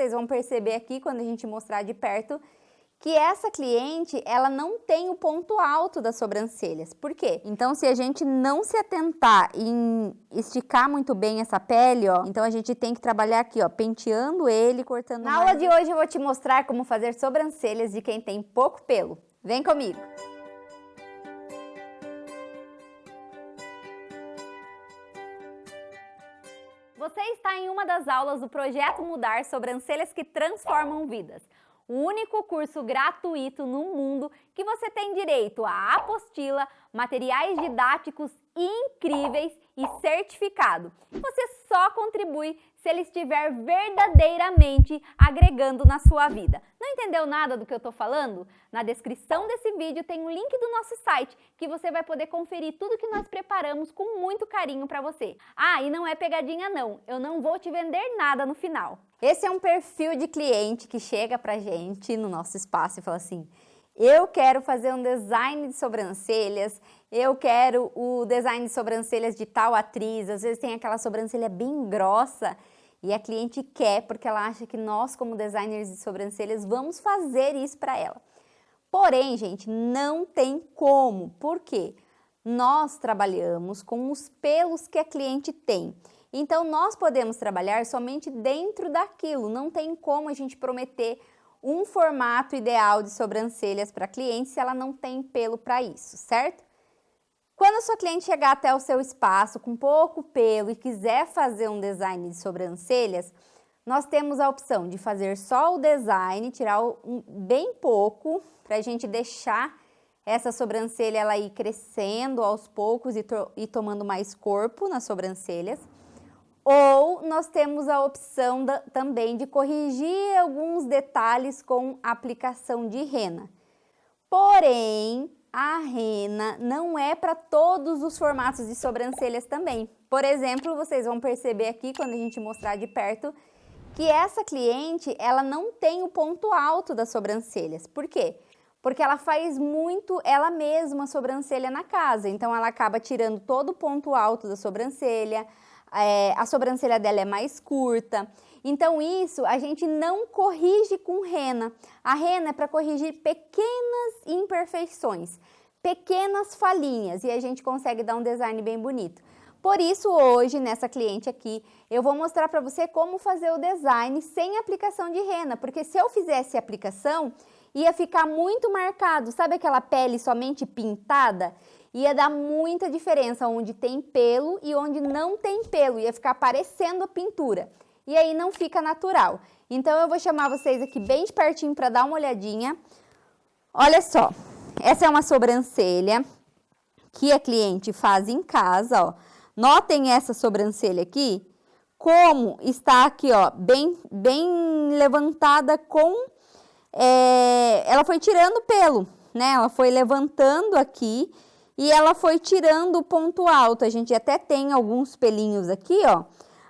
vocês vão perceber aqui, quando a gente mostrar de perto, que essa cliente, ela não tem o ponto alto das sobrancelhas. Por quê? Então, se a gente não se atentar em esticar muito bem essa pele, ó, então a gente tem que trabalhar aqui, ó, penteando ele, cortando mais. Na aula de hoje eu vou te mostrar como fazer sobrancelhas de quem tem pouco pelo. Vem comigo! Você está em uma das aulas do Projeto Mudar Sobrancelhas que Transformam Vidas. O único curso gratuito no mundo que você tem direito a apostila, materiais didáticos incríveis e certificado. Você só contribui se ele estiver verdadeiramente agregando na sua vida. Não entendeu nada do que eu estou falando? Na descrição desse vídeo tem um link do nosso site que você vai poder conferir tudo que nós preparamos com muito carinho para você. Ah, e não é pegadinha não, eu não vou te vender nada no final. Esse é um perfil de cliente que chega pra gente no nosso espaço e fala assim: eu quero fazer um design de sobrancelhas, eu quero o design de sobrancelhas de tal atriz, às vezes tem aquela sobrancelha bem grossa e a cliente quer porque ela acha que nós, como designers de sobrancelhas, vamos fazer isso para ela. Porém, gente, não tem como. Por quê? Nós trabalhamos com os pelos que a cliente tem. Então, nós podemos trabalhar somente dentro daquilo, não tem como a gente prometer um formato ideal de sobrancelhas para a cliente se ela não tem pelo para isso, certo? Quando a sua cliente chegar até o seu espaço com pouco pelo e quiser fazer um design de sobrancelhas, nós temos a opção de fazer só o design, tirar bem pouco, para a gente deixar essa sobrancelha ela ir crescendo aos poucos e tomando mais corpo nas sobrancelhas. Ou nós temos a opção também de corrigir alguns detalhes com aplicação de rena. Porém, a rena não é para todos os formatos de sobrancelhas também. Por exemplo, vocês vão perceber aqui, quando a gente mostrar de perto, que essa cliente, ela não tem o ponto alto das sobrancelhas. Por quê? Porque ela faz muito ela mesma a sobrancelha na casa. Então, ela acaba tirando todo o ponto alto da sobrancelha. A sobrancelha dela é mais curta, então isso a gente não corrige com rena. A rena é para corrigir pequenas imperfeições, pequenas falhinhas e a gente consegue dar um design bem bonito. Por isso hoje, nessa cliente aqui, eu vou mostrar para você como fazer o design sem aplicação de rena, porque se eu fizesse aplicação, ia ficar muito marcado, sabe aquela pele somente pintada? Ia dar muita diferença onde tem pelo e onde não tem pelo, ia ficar parecendo a pintura. E aí não fica natural. Então eu vou chamar vocês aqui bem de pertinho para dar uma olhadinha. Olha só, essa é uma sobrancelha que a cliente faz em casa, ó. Notem essa sobrancelha aqui, como está aqui, ó, bem levantada com... ela foi tirando pelo, né? Ela foi levantando aqui e ela foi tirando o ponto alto. A gente até tem alguns pelinhos aqui, ó,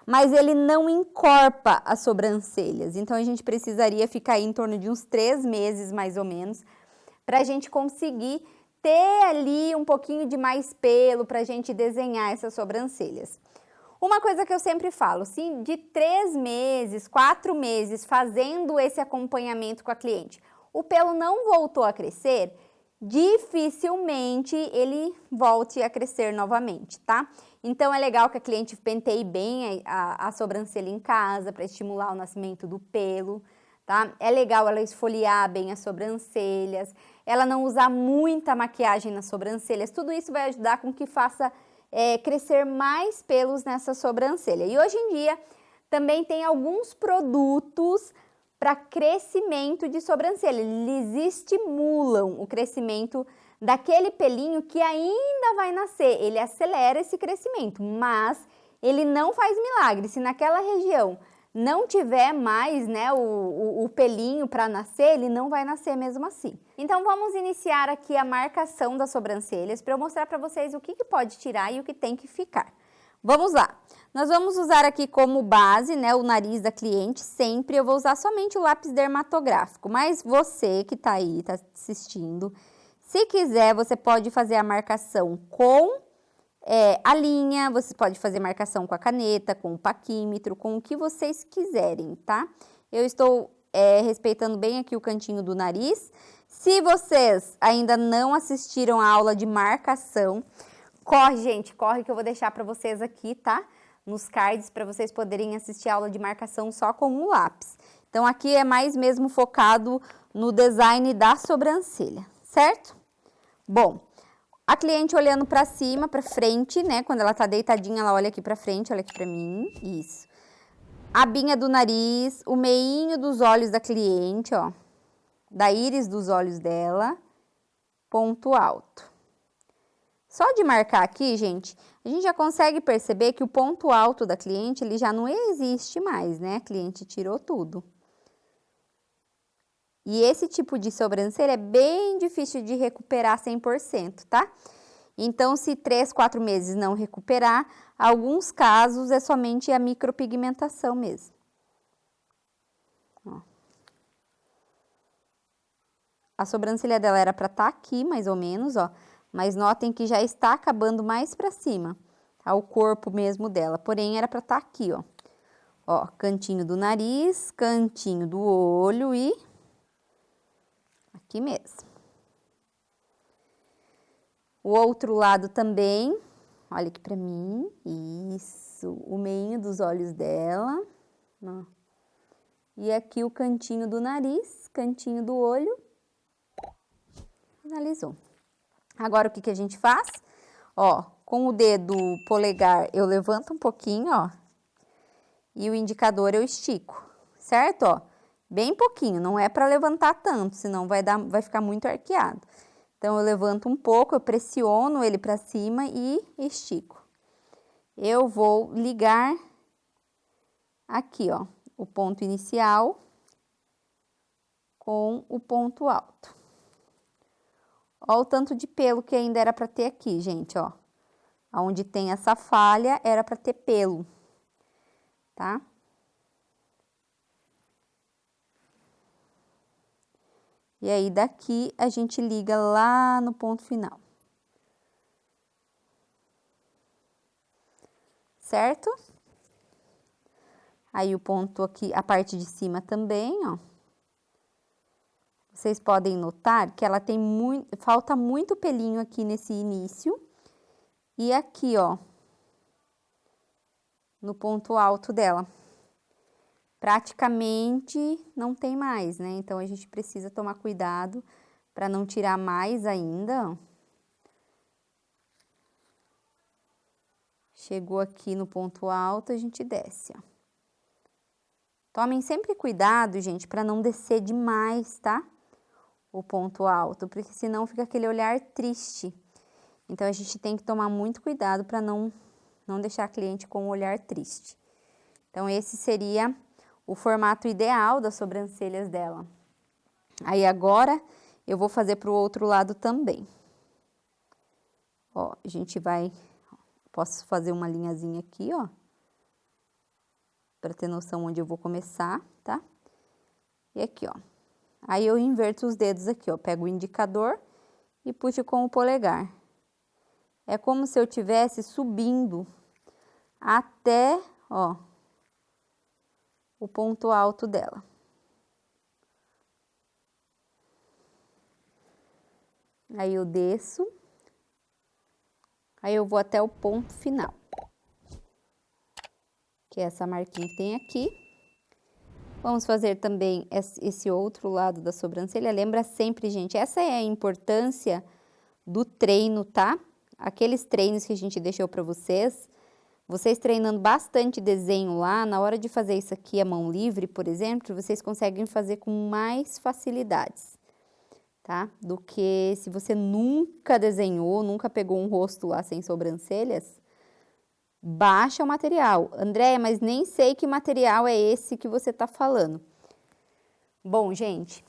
mas ele não encorpa as sobrancelhas. Então, a gente precisaria ficar aí em torno de uns 3 meses, mais ou menos, para a gente conseguir ter ali um pouquinho de mais pelo para a gente desenhar essas sobrancelhas. Uma coisa que eu sempre falo, assim, de 3 meses, 4 meses fazendo esse acompanhamento com a cliente, o pelo não voltou a crescer, dificilmente ele volte a crescer novamente, tá? Então, é legal que a cliente penteie bem a sobrancelha em casa para estimular o nascimento do pelo, tá? É legal ela esfoliar bem as sobrancelhas, ela não usar muita maquiagem nas sobrancelhas, tudo isso vai ajudar com que faça crescer mais pelos nessa sobrancelha. E hoje em dia, também tem alguns produtos para crescimento de sobrancelha, eles estimulam o crescimento daquele pelinho que ainda vai nascer, ele acelera esse crescimento, mas ele não faz milagre. Se naquela região não tiver mais, né, o pelinho para nascer, ele não vai nascer mesmo assim. Então vamos iniciar aqui a marcação das sobrancelhas para eu mostrar para vocês o que pode tirar e o que tem que ficar. Vamos lá, nós vamos usar aqui como base, né, o nariz da cliente, sempre eu vou usar somente o lápis dermatográfico, mas você que tá aí, tá assistindo, se quiser, você pode fazer a marcação com a linha, você pode fazer marcação com a caneta, com o paquímetro, com o que vocês quiserem, tá? Eu estou respeitando bem aqui o cantinho do nariz. Se vocês ainda não assistiram a aula de marcação, corre, gente, corre que eu vou deixar para vocês aqui, tá? Nos cards, para vocês poderem assistir a aula de marcação só com o lápis. Então, aqui é mais mesmo focado no design da sobrancelha, certo? Bom, a cliente olhando para cima, para frente, né? Quando ela tá deitadinha, ela olha aqui para frente, olha aqui para mim, isso. A abinha do nariz, o meinho dos olhos da cliente, ó, da íris dos olhos dela, ponto alto. Só de marcar aqui, gente, a gente já consegue perceber que o ponto alto da cliente, ele já não existe mais, né? A cliente tirou tudo. E esse tipo de sobrancelha é bem difícil de recuperar 100%, tá? Então, se 3, 4 meses não recuperar, alguns casos é somente a micropigmentação mesmo. Ó. A sobrancelha dela era para estar aqui, mais ou menos, ó. Mas notem que já está acabando mais para cima, tá? O corpo mesmo dela. Porém, era para estar aqui, ó. Ó, cantinho do nariz, cantinho do olho e aqui mesmo. O outro lado também, olha aqui pra mim, isso, o meinho dos olhos dela, ó. E aqui o cantinho do nariz, cantinho do olho, finalizou. Agora, o que que a gente faz? Ó, com o dedo polegar eu levanto um pouquinho, ó, e o indicador eu estico, certo? Ó, bem pouquinho, não é pra levantar tanto, senão vai ficar muito arqueado. Então, eu levanto um pouco, eu pressiono ele para cima e estico. Eu vou ligar aqui, ó, o ponto inicial com o ponto alto. Ó o tanto de pelo que ainda era para ter aqui, gente, ó. Onde tem essa falha, era para ter pelo, tá? E aí, daqui, a gente liga lá no ponto final. Certo? Aí, o ponto aqui, a parte de cima também, ó. Vocês podem notar que ela tem falta muito pelinho aqui nesse início. E aqui, ó, no ponto alto dela. Praticamente não tem mais, né? Então, a gente precisa tomar cuidado para não tirar mais ainda, ó. Chegou aqui no ponto alto, a gente desce, ó. Tomem sempre cuidado, gente, para não descer demais, tá? O ponto alto, porque senão fica aquele olhar triste. Então, a gente tem que tomar muito cuidado para não deixar a cliente com um olhar triste. Então, esse seria o formato ideal das sobrancelhas dela. Aí, agora, eu vou fazer pro outro lado também. Ó, a gente vai... Posso fazer uma linhazinha aqui, ó. Pra ter noção onde eu vou começar, tá? E aqui, ó. Aí, eu inverto os dedos aqui, ó. Pego o indicador e puxo com o polegar. É como se eu estivesse subindo até, ó, o ponto alto dela. Aí, eu desço. Aí, eu vou até o ponto final. Que é essa marquinha que tem aqui. Vamos fazer também esse outro lado da sobrancelha. Lembra sempre, gente, essa é a importância do treino, tá? Aqueles treinos que a gente deixou para vocês. Vocês treinando bastante desenho lá, na hora de fazer isso aqui a mão livre, por exemplo, vocês conseguem fazer com mais facilidades, tá? Do que se você nunca desenhou, nunca pegou um rosto lá sem sobrancelhas, baixa o material. Andréia, mas nem sei que material é esse que você tá falando. Bom, gente,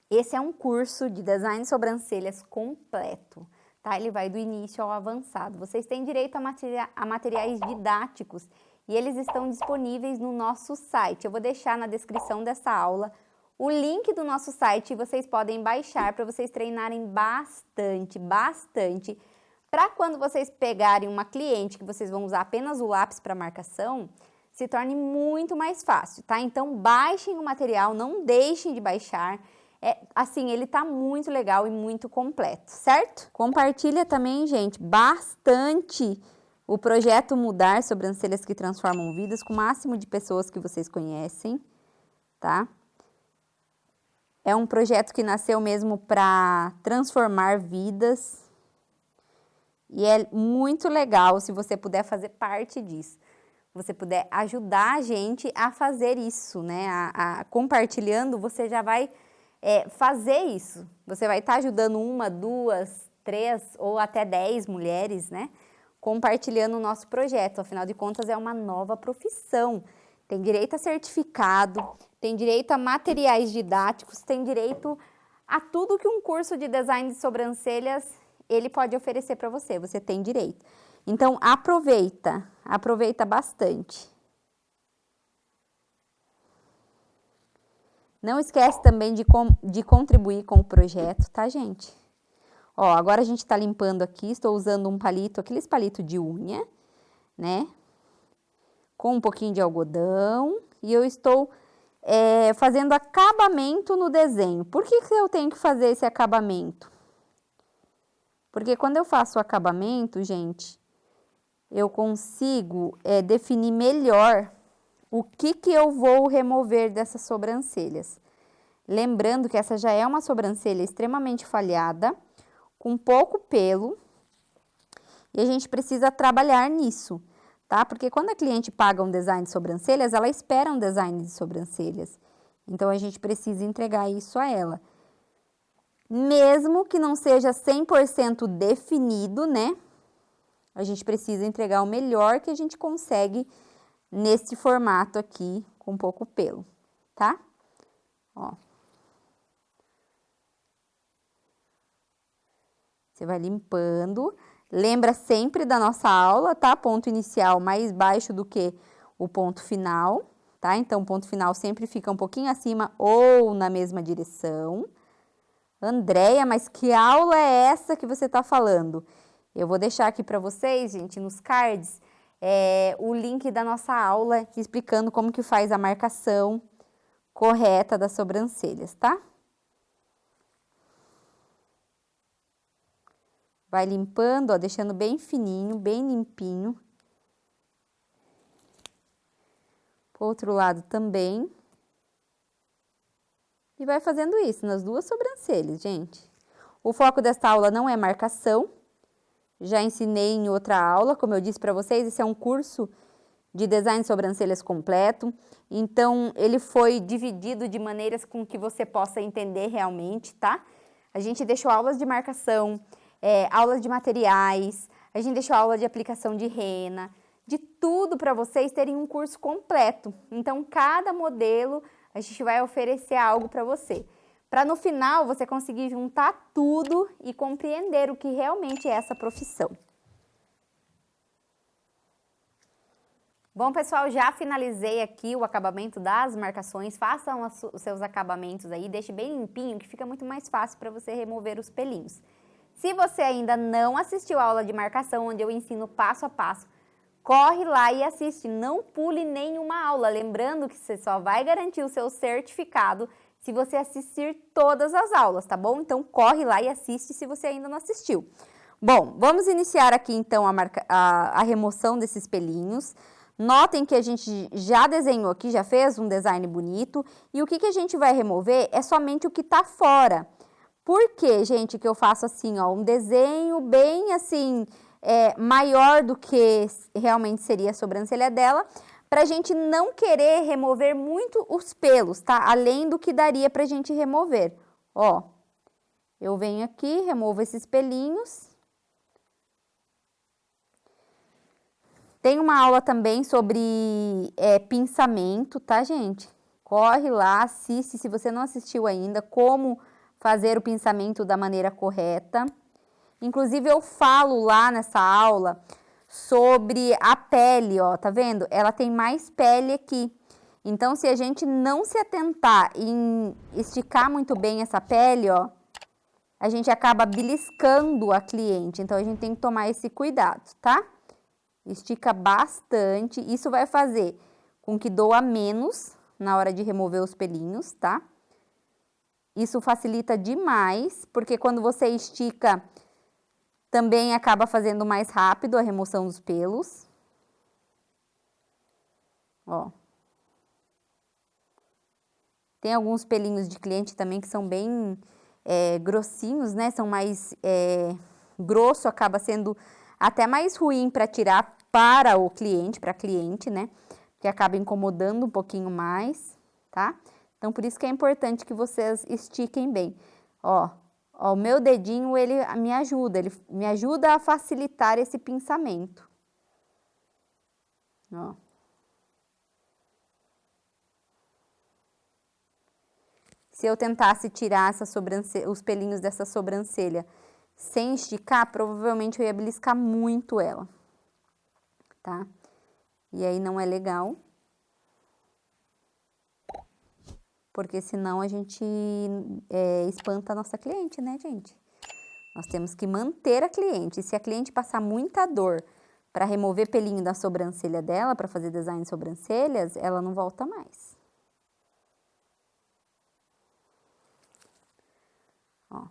esse é um curso de design de sobrancelhas completo, tá? Ele vai do início ao avançado. Vocês têm direito a materiais didáticos e eles estão disponíveis no nosso site. Eu vou deixar na descrição dessa aula o link do nosso site e vocês podem baixar para vocês treinarem bastante, bastante. Para quando vocês pegarem uma cliente que vocês vão usar apenas o lápis para marcação, se torne muito mais fácil, tá? Então, baixem o material, não deixem de baixar. Assim, ele tá muito legal e muito completo, certo? Compartilha também, gente, bastante o projeto Mudar, Sobrancelhas que Transformam Vidas, com o máximo de pessoas que vocês conhecem, tá? É um projeto que nasceu mesmo para transformar vidas. E é muito legal se você puder fazer parte disso. Você puder ajudar a gente a fazer isso, né? Compartilhando, você já vai fazer isso. Você vai estar ajudando 1, 2, 3 ou até 10 mulheres, né? Compartilhando o nosso projeto. Afinal de contas, é uma nova profissão. Tem direito a certificado, tem direito a materiais didáticos, tem direito a tudo que um curso de design de sobrancelhas ele pode oferecer para você. Você tem direito. Então, aproveita bastante. Não esquece também de contribuir com o projeto, tá, gente? Ó, agora a gente tá limpando aqui, estou usando um palito, aqueles palitos de unha, né? Com um pouquinho de algodão. E eu estou fazendo acabamento no desenho. Por que eu tenho que fazer esse acabamento? Porque quando eu faço o acabamento, gente, eu consigo definir melhor o que eu vou remover dessas sobrancelhas. Lembrando que essa já é uma sobrancelha extremamente falhada, com pouco pelo, e a gente precisa trabalhar nisso, tá? Porque quando a cliente paga um design de sobrancelhas, ela espera um design de sobrancelhas. Então, a gente precisa entregar isso a ela. Mesmo que não seja 100% definido, né? A gente precisa entregar o melhor que a gente consegue nesse formato aqui, com pouco pelo, tá? Ó. Você vai limpando. Lembra sempre da nossa aula, tá? Ponto inicial mais baixo do que o ponto final, tá? Então, o ponto final sempre fica um pouquinho acima ou na mesma direção. Andréia, mas que aula é essa que você tá falando? Eu vou deixar aqui para vocês, gente, nos cards, o link da nossa aula explicando como que faz a marcação correta das sobrancelhas, tá? Vai limpando, ó, deixando bem fininho, bem limpinho. Pro outro lado também. E vai fazendo isso nas duas sobrancelhas, gente. O foco desta aula não é marcação. Já ensinei em outra aula, como eu disse para vocês, esse é um curso de design de sobrancelhas completo. Então, ele foi dividido de maneiras com que você possa entender realmente, tá? A gente deixou aulas de marcação, aulas de materiais, a gente deixou aula de aplicação de rena, de tudo para vocês terem um curso completo. Então, cada modelo a gente vai oferecer algo para você. Para no final você conseguir juntar tudo e compreender o que realmente é essa profissão. Bom, pessoal, já finalizei aqui o acabamento das marcações. Façam os seus acabamentos aí, deixe bem limpinho, que fica muito mais fácil para você remover os pelinhos. Se você ainda não assistiu a aula de marcação, onde eu ensino passo a passo, corre lá e assiste, não pule nenhuma aula. Lembrando que você só vai garantir o seu certificado se você assistir todas as aulas, tá bom? Então, corre lá e assiste se você ainda não assistiu. Bom, vamos iniciar aqui então a remoção desses pelinhos. Notem que a gente já desenhou aqui, já fez um design bonito. E o que a gente vai remover é somente o que tá fora. Por que, gente, que eu faço assim, ó, um desenho bem assim, maior do que realmente seria a sobrancelha dela, pra gente não querer remover muito os pelos, tá? Além do que daria pra gente remover. Ó, eu venho aqui, removo esses pelinhos. Tem uma aula também sobre pinçamento, tá, gente? Corre lá, assiste, se você não assistiu ainda, como fazer o pinçamento da maneira correta. Inclusive, eu falo lá nessa aula sobre a pele, ó, tá vendo? Ela tem mais pele aqui. Então, se a gente não se atentar em esticar muito bem essa pele, ó, a gente acaba beliscando a cliente. Então, a gente tem que tomar esse cuidado, tá? Estica bastante. Isso vai fazer com que doa menos na hora de remover os pelinhos, tá? Isso facilita demais, porque quando você estica, também acaba fazendo mais rápido a remoção dos pelos. Ó. Tem alguns pelinhos de cliente também que são bem grossinhos, né? São mais grosso, acaba sendo até mais ruim para tirar para o cliente, para a cliente, né? Que acaba incomodando um pouquinho mais, tá? Então, por isso que é importante que vocês estiquem bem. Ó, o meu dedinho, ele me ajuda a facilitar esse pinçamento. Ó. Se eu tentasse tirar os pelinhos dessa sobrancelha sem esticar, provavelmente eu ia beliscar muito ela, tá? E aí não é legal. Porque senão a gente espanta a nossa cliente, né, gente? Nós temos que manter a cliente. E se a cliente passar muita dor para remover pelinho da sobrancelha dela, para fazer design de sobrancelhas, ela não volta mais. Ó.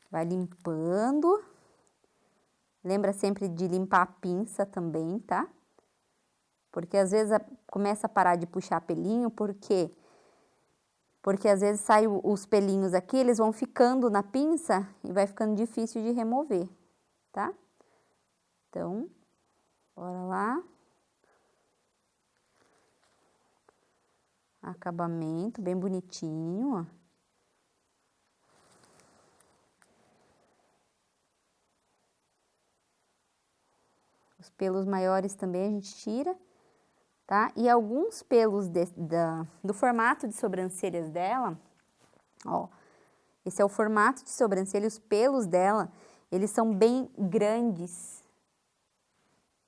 Vai limpando. Lembra sempre de limpar a pinça também, tá? Porque às vezes começa a parar de puxar pelinho, por quê? Porque às vezes saem os pelinhos aqui, eles vão ficando na pinça e vai ficando difícil de remover, tá? Então, bora lá. Acabamento bem bonitinho, ó. Os pelos maiores também a gente tira. Tá? E alguns pelos do formato de sobrancelhas dela, ó, esse é o formato de sobrancelha, os pelos dela, eles são bem grandes,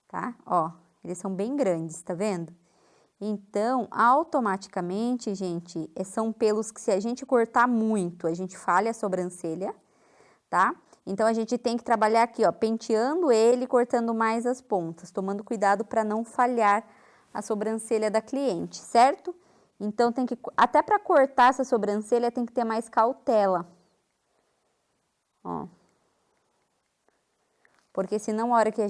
tá? Ó, eles são bem grandes, tá vendo? Então, automaticamente, gente, são pelos que se a gente cortar muito, a gente falha a sobrancelha, tá? Então, a gente tem que trabalhar aqui, ó, penteando ele, cortando mais as pontas, tomando cuidado para não falhar a sobrancelha da cliente, certo? Então, tem que, até para cortar essa sobrancelha, tem que ter mais cautela. Ó. Porque senão, a hora que a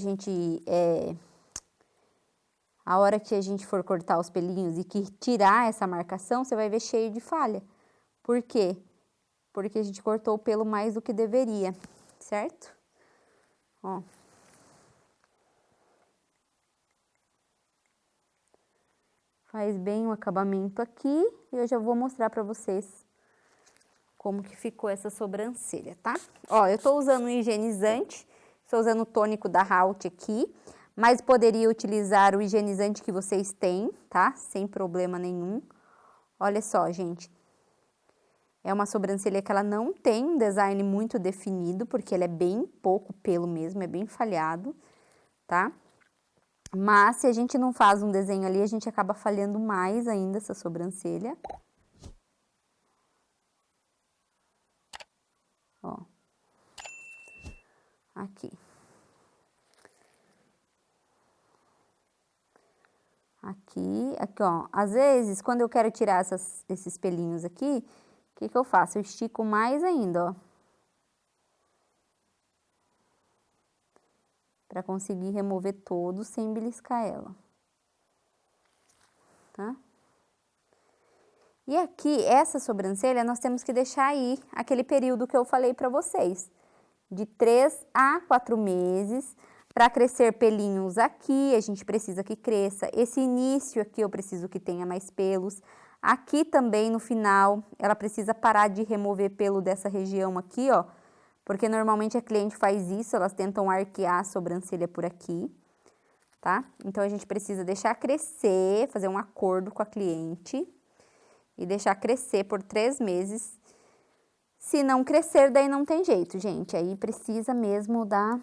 gente for cortar os pelinhos e que tirar essa marcação, você vai ver cheio de falha. Por quê? Porque a gente cortou o pelo mais do que deveria, certo? Ó. Faz bem o acabamento aqui e eu já vou mostrar pra vocês como que ficou essa sobrancelha, tá? Ó, eu tô usando um higienizante, estou usando o tônico da Haute aqui, mas poderia utilizar o higienizante que vocês têm, tá? Sem problema nenhum. Olha só, gente. É uma sobrancelha que ela não tem um design muito definido, porque ela é bem pouco pelo mesmo, é bem falhado, tá? Mas, se a gente não faz um desenho ali, a gente acaba falhando mais ainda essa sobrancelha. Ó. Aqui. Aqui, ó. Às vezes, quando eu quero tirar esses pelinhos aqui, o que que eu faço? Eu estico mais ainda, ó. Pra conseguir remover todos sem beliscar ela. Tá? E aqui, essa sobrancelha, nós temos que deixar aí aquele período que eu falei pra vocês. De 3 a 4 meses, para crescer pelinhos aqui, a gente precisa que cresça. Esse início aqui eu preciso que tenha mais pelos. Aqui também, no final, ela precisa parar de remover pelo dessa região aqui, ó. Porque normalmente a cliente faz isso, elas tentam arquear a sobrancelha por aqui, tá? Então, a gente precisa deixar crescer, fazer um acordo com a cliente e deixar crescer por 3 meses. Se não crescer, daí não tem jeito, gente. Aí precisa mesmo da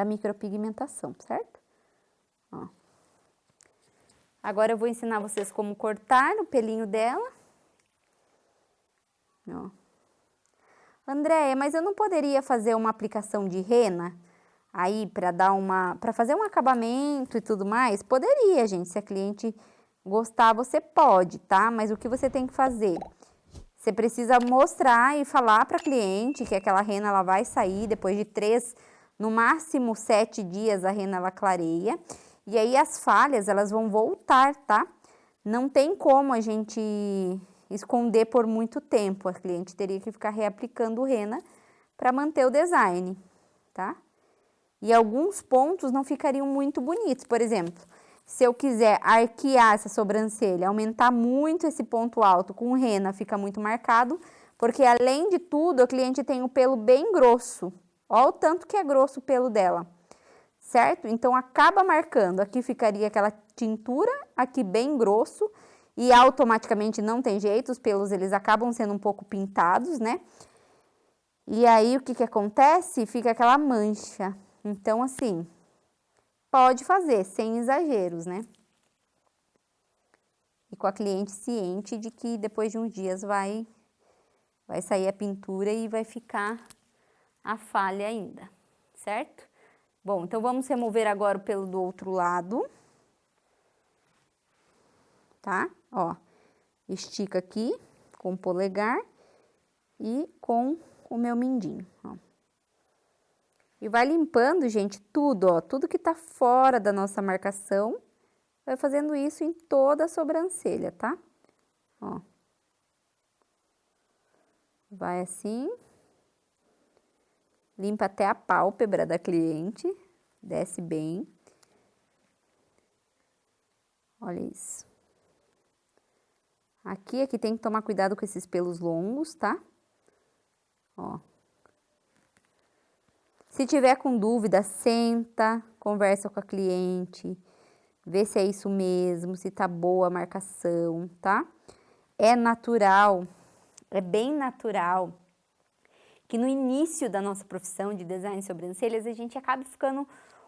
micropigmentação, certo? Ó. Agora eu vou ensinar vocês como cortar o pelinho dela. Ó. Andréia, mas eu não poderia fazer uma aplicação de rena aí para fazer um acabamento e tudo mais, poderia, gente. Se a cliente gostar, você pode, tá? Mas o que você tem que fazer? Você precisa mostrar e falar para a cliente que aquela rena ela vai sair depois de 3, no máximo 7 dias a rena ela clareia. E aí as falhas elas vão voltar, tá? Não tem como a gente esconder por muito tempo. A cliente teria que ficar reaplicando rena para manter o design, tá? E alguns pontos não ficariam muito bonitos. Por exemplo, se eu quiser arquear essa sobrancelha, aumentar muito esse ponto alto com rena, fica muito marcado, porque além de tudo, a cliente tem o pelo bem grosso. Olha o tanto que é grosso o pelo dela, certo? Então, acaba marcando. Aqui ficaria aquela tintura, aqui bem grosso, e automaticamente não tem jeito, os pelos eles acabam sendo um pouco pintados, né? E aí, o que que acontece? Fica aquela mancha. Então, assim, pode fazer, sem exageros, né? E com a cliente ciente de que depois de uns dias vai sair a pintura e vai ficar a falha ainda, certo? Bom, então vamos remover agora o pelo do outro lado, tá? Ó, estica aqui com o polegar e com o meu mindinho, ó. E vai limpando, gente, tudo, ó, tudo que tá fora da nossa marcação, vai fazendo isso em toda a sobrancelha, tá? Ó. Vai assim. Limpa até a pálpebra da cliente, desce bem. Olha isso. Aqui tem que tomar cuidado com esses pelos longos, tá? Ó. Se tiver com dúvida, senta, conversa com a cliente, vê se é isso mesmo, se tá boa a marcação, tá? É natural, é bem natural que no início da nossa profissão de design de sobrancelhas a gente acaba ficando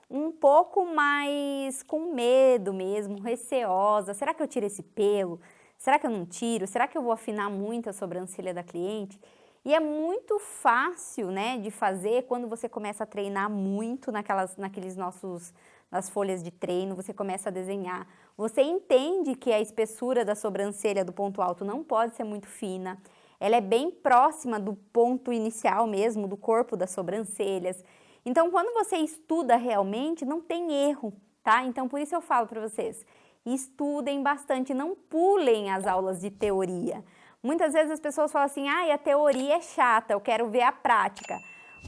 um pouco mais com medo mesmo, receosa. Será que eu tiro esse pelo? Será que eu não tiro? Será que eu vou afinar muito a sobrancelha da cliente? E é muito fácil, né, de fazer quando você começa a treinar muito nas folhas de treino, você começa a desenhar. Você entende que a espessura da sobrancelha do ponto alto não pode ser muito fina. Ela é bem próxima do ponto inicial mesmo, do corpo das sobrancelhas. Então, quando você estuda realmente, não tem erro, tá? Então, por isso eu falo para vocês, estudem bastante, não pulem as aulas de teoria. Muitas vezes as pessoas falam assim, a teoria é chata, eu quero ver a prática.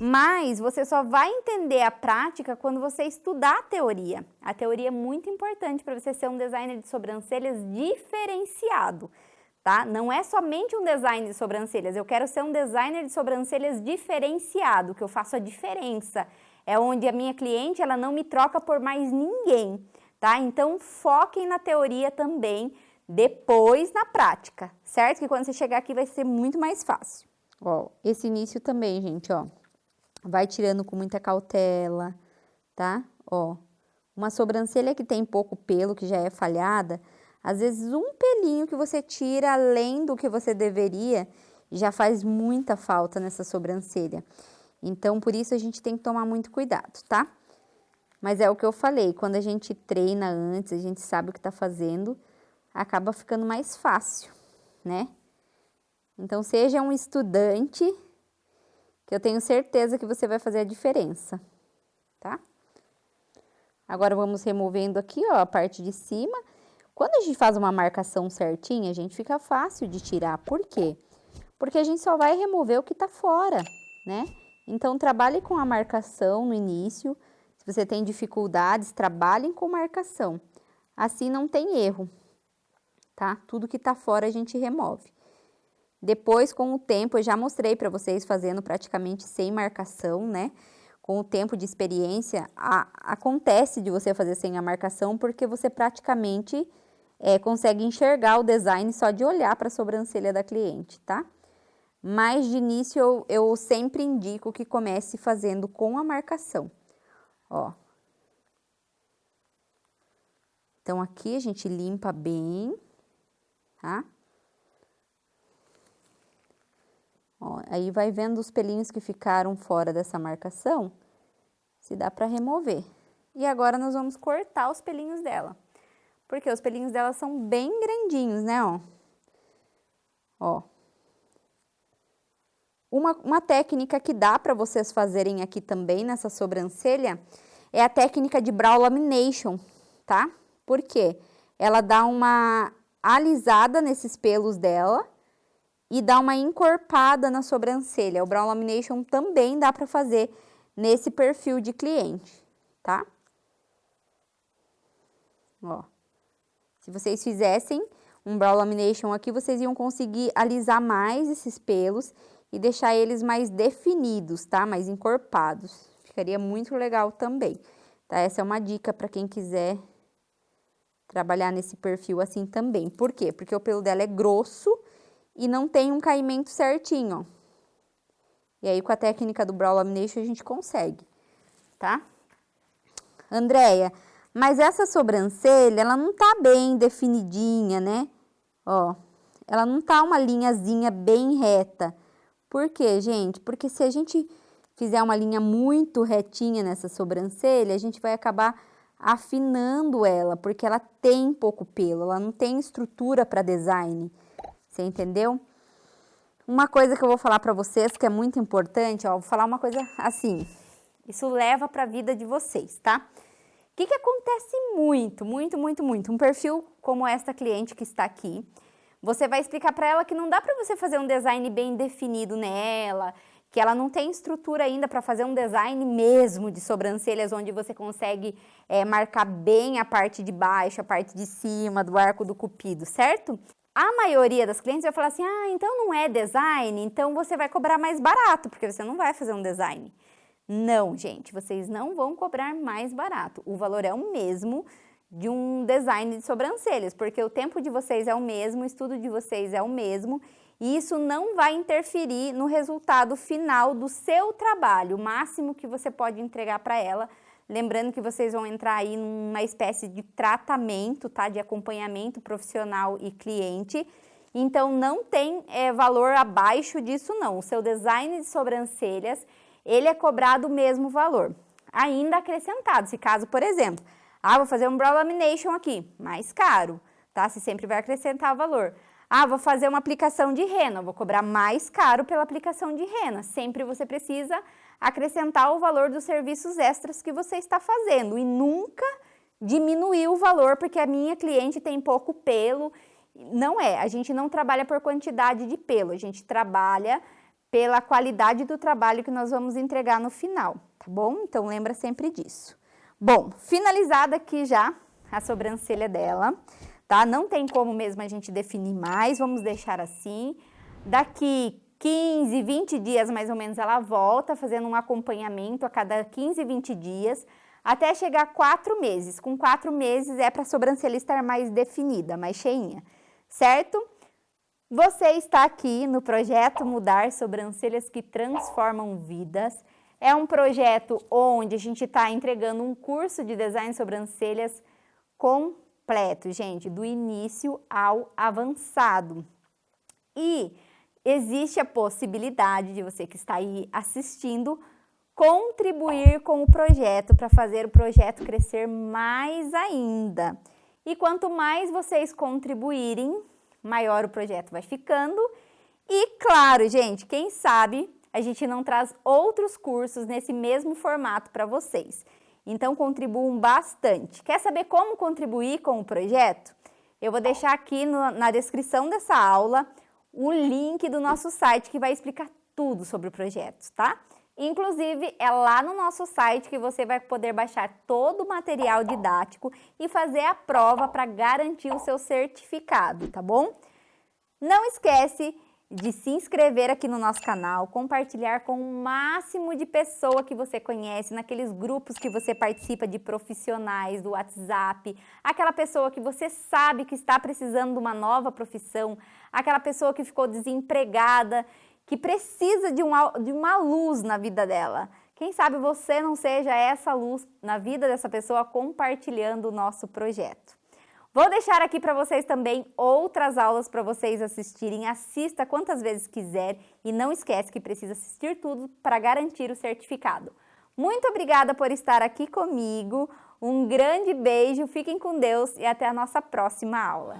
Mas você só vai entender a prática quando você estudar a teoria. A teoria é muito importante para você ser um designer de sobrancelhas diferenciado, tá? Não é somente um design de sobrancelhas, eu quero ser um designer de sobrancelhas diferenciado, que eu faço a diferença. É onde a minha cliente, ela não me troca por mais ninguém, tá? Então, foquem na teoria também, depois na prática, certo? Que quando você chegar aqui vai ser muito mais fácil. Ó, esse início também, gente, ó, vai tirando com muita cautela, tá? Ó, uma sobrancelha que tem pouco pelo, que já é falhada, às vezes um pelinho que você tira além do que você deveria, já faz muita falta nessa sobrancelha. Então, por isso a gente tem que tomar muito cuidado, tá? Mas é o que eu falei, quando a gente treina antes, a gente sabe o que tá fazendo, acaba ficando mais fácil, né? Então, seja um estudante, que eu tenho certeza que você vai fazer a diferença, tá? Agora, vamos removendo aqui, ó, a parte de cima. Quando a gente faz uma marcação certinha, a gente fica fácil de tirar. Por quê? Porque a gente só vai remover o que tá fora, né? Então, trabalhe com a marcação no início. Se você tem dificuldades, trabalhem com marcação. Assim não tem erro, tá? Tudo que tá fora a gente remove. Depois, com o tempo, eu já mostrei para vocês fazendo praticamente sem marcação, né? Com o tempo de experiência, acontece de você fazer sem a marcação, porque você praticamente consegue enxergar o design só de olhar para a sobrancelha da cliente, tá? Mas de início, eu sempre indico que comece fazendo com a marcação, ó. Então, aqui a gente limpa bem, tá? Ó, aí vai vendo os pelinhos que ficaram fora dessa marcação, se dá para remover. E agora nós vamos cortar os pelinhos dela, porque os pelinhos dela são bem grandinhos, né, ó. Ó. Uma técnica que dá para vocês fazerem aqui também nessa sobrancelha é a técnica de brow lamination, tá? Por quê? Ela dá uma alisada nesses pelos dela e dá uma encorpada na sobrancelha. O brow lamination também dá para fazer nesse perfil de cliente, tá? Ó. Se vocês fizessem um brow lamination aqui, vocês iam conseguir alisar mais esses pelos e deixar eles mais definidos, tá? Mais encorpados. Ficaria muito legal também, tá? Essa é uma dica para quem quiser trabalhar nesse perfil assim também. Por quê? Porque o pelo dela é grosso e não tem um caimento certinho, ó. E aí, com a técnica do brow lamination, a gente consegue, tá? Andréia, mas essa sobrancelha, ela não tá bem definidinha, né? Ó, ela não tá uma linhazinha bem reta. Por quê, gente? Porque se a gente fizer uma linha muito retinha nessa sobrancelha, a gente vai acabar afinando ela, porque ela tem pouco pelo, ela não tem estrutura para design. Você entendeu? Uma coisa que eu vou falar para vocês que é muito importante, ó, vou falar uma coisa assim, isso leva para a vida de vocês, tá? O que acontece muito? Um perfil como esta cliente que está aqui, você vai explicar para ela que não dá para você fazer um design bem definido nela, que ela não tem estrutura ainda para fazer um design mesmo de sobrancelhas, onde você consegue marcar bem a parte de baixo, a parte de cima do arco do cupido, certo? A maioria das clientes vai falar assim, ah, então não é design, então você vai cobrar mais barato, porque você não vai fazer um design. Não, gente, vocês não vão cobrar mais barato. O valor é o mesmo de um design de sobrancelhas, porque o tempo de vocês é o mesmo, o estudo de vocês é o mesmo, e isso não vai interferir no resultado final do seu trabalho, o máximo que você pode entregar para ela. Lembrando que vocês vão entrar aí numa espécie de tratamento, tá? De acompanhamento profissional e cliente. Então, não tem valor abaixo disso, não. O seu design de sobrancelhas, ele é cobrado o mesmo valor. Ainda acrescentado, se caso, por exemplo, vou fazer um brow lamination aqui, mais caro, tá? Você sempre vai acrescentar valor. Vou fazer uma aplicação de rena, vou cobrar mais caro pela aplicação de rena. Sempre você precisa acrescentar o valor dos serviços extras que você está fazendo e nunca diminuir o valor porque a minha cliente tem pouco pelo. Não é, a gente não trabalha por quantidade de pelo, a gente trabalha pela qualidade do trabalho que nós vamos entregar no final, tá bom? Então, lembra sempre disso. Bom, finalizada aqui já a sobrancelha dela, tá? Não tem como mesmo a gente definir mais, vamos deixar assim. Daqui 15, 20 dias mais ou menos ela volta, fazendo um acompanhamento a cada 15, 20 dias, até chegar a 4 meses. Com 4 meses é para a sobrancelha estar mais definida, mais cheinha, certo? Você está aqui no projeto Mudar Sobrancelhas que Transformam Vidas. É um projeto onde a gente está entregando um curso de design de sobrancelhas completo, gente, do início ao avançado. E existe a possibilidade de você que está aí assistindo contribuir com o projeto para fazer o projeto crescer mais ainda. E quanto mais vocês contribuírem, maior o projeto vai ficando. E claro, gente, quem sabe a gente não traz outros cursos nesse mesmo formato para vocês. Então, contribuam bastante. Quer saber como contribuir com o projeto? Eu vou deixar aqui na descrição dessa aula o link do nosso site que vai explicar tudo sobre o projeto, tá? Inclusive, é lá no nosso site que você vai poder baixar todo o material didático e fazer a prova para garantir o seu certificado, tá bom? Não esquece de se inscrever aqui no nosso canal, compartilhar com o máximo de pessoa que você conhece, naqueles grupos que você participa de profissionais do WhatsApp, aquela pessoa que você sabe que está precisando de uma nova profissão, aquela pessoa que ficou desempregada, que precisa de uma luz na vida dela. Quem sabe você não seja essa luz na vida dessa pessoa compartilhando o nosso projeto. Vou deixar aqui para vocês também outras aulas para vocês assistirem. Assista quantas vezes quiser e não esquece que precisa assistir tudo para garantir o certificado. Muito obrigada por estar aqui comigo. Um grande beijo, fiquem com Deus e até a nossa próxima aula.